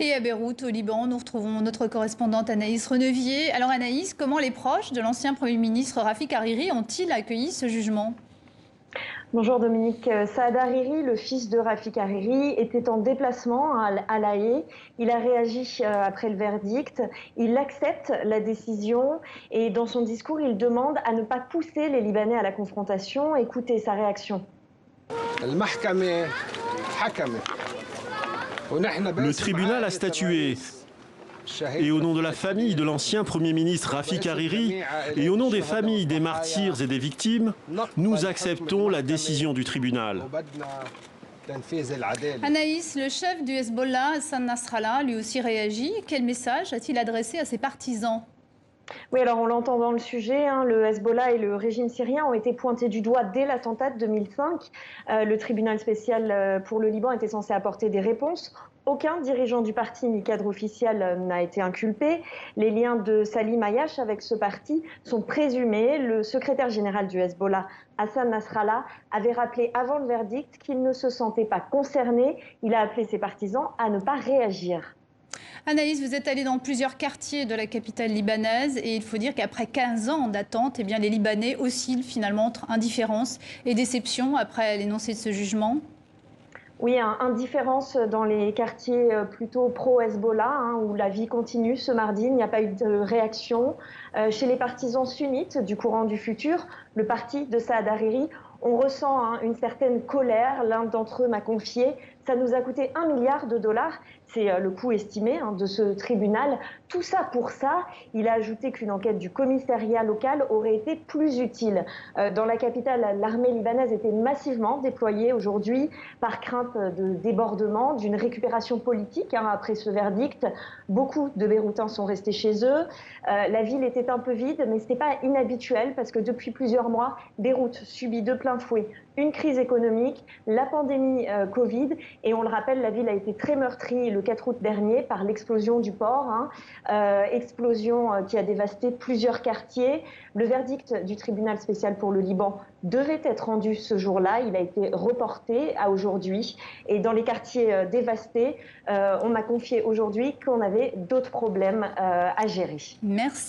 Et à Beyrouth, au Liban, nous retrouvons notre correspondante Anaïs Renevier. Alors Anaïs, comment les proches de l'ancien Premier ministre Rafik Hariri ont-ils accueilli ce jugement? Bonjour Dominique. Saad Hariri, le fils de Rafik Hariri, était en déplacement à La Haye. Il a réagi après le verdict. Il accepte la décision et dans son discours, il demande à ne pas pousser les Libanais à la confrontation. Écoutez sa réaction. Le tribunal a statué. Et au nom de la famille de l'ancien Premier ministre Rafik Hariri et au nom des familles des martyrs et des victimes, nous acceptons la décision du tribunal. Anaïs, le chef du Hezbollah, Hassan Nasrallah, lui aussi réagit. Quel message a-t-il adressé à ses partisans? Oui, alors on l'entend dans le sujet, le Hezbollah et le régime syrien ont été pointés du doigt dès l'attentat de 2005. Le tribunal spécial pour le Liban était censé apporter des réponses. Aucun dirigeant du parti ni cadre officiel n'a été inculpé. Les liens de Salim Ayash avec ce parti sont présumés. Le secrétaire général du Hezbollah, Hassan Nasrallah, avait rappelé avant le verdict qu'il ne se sentait pas concerné. Il a appelé ses partisans à ne pas réagir. Anaïs, vous êtes allée dans plusieurs quartiers de la capitale libanaise et il faut dire qu'après 15 ans d'attente, eh bien, les Libanais oscillent finalement entre indifférence et déception après l'énoncé de ce jugement. Oui, indifférence dans les quartiers plutôt pro-Hezbollah, où la vie continue ce mardi. Il n'y a pas eu de réaction. Chez les partisans sunnites du courant du futur, le parti de Saad Hariri, on ressent une certaine colère. L'un d'entre eux m'a confié: ça nous a coûté 1 milliard de dollars. C'est le coût estimé de ce tribunal. Tout ça pour ça. Il a ajouté qu'une enquête du commissariat local aurait été plus utile. Dans la capitale, l'armée libanaise était massivement déployée aujourd'hui par crainte de débordement, d'une récupération politique après ce verdict. Beaucoup de Beyrouthins sont restés chez eux. La ville était un peu vide, mais ce n'était pas inhabituel parce que depuis plusieurs mois, Beyrouth subit de plein fouet une crise économique, la pandémie Covid, et on le rappelle, la ville a été très meurtrie le 4 août dernier par l'explosion du port, explosion qui a dévasté plusieurs quartiers. Le verdict du tribunal spécial pour le Liban devait être rendu ce jour-là, il a été reporté à aujourd'hui. Et dans les quartiers dévastés, on m'a confié aujourd'hui qu'on avait d'autres problèmes à gérer. Merci.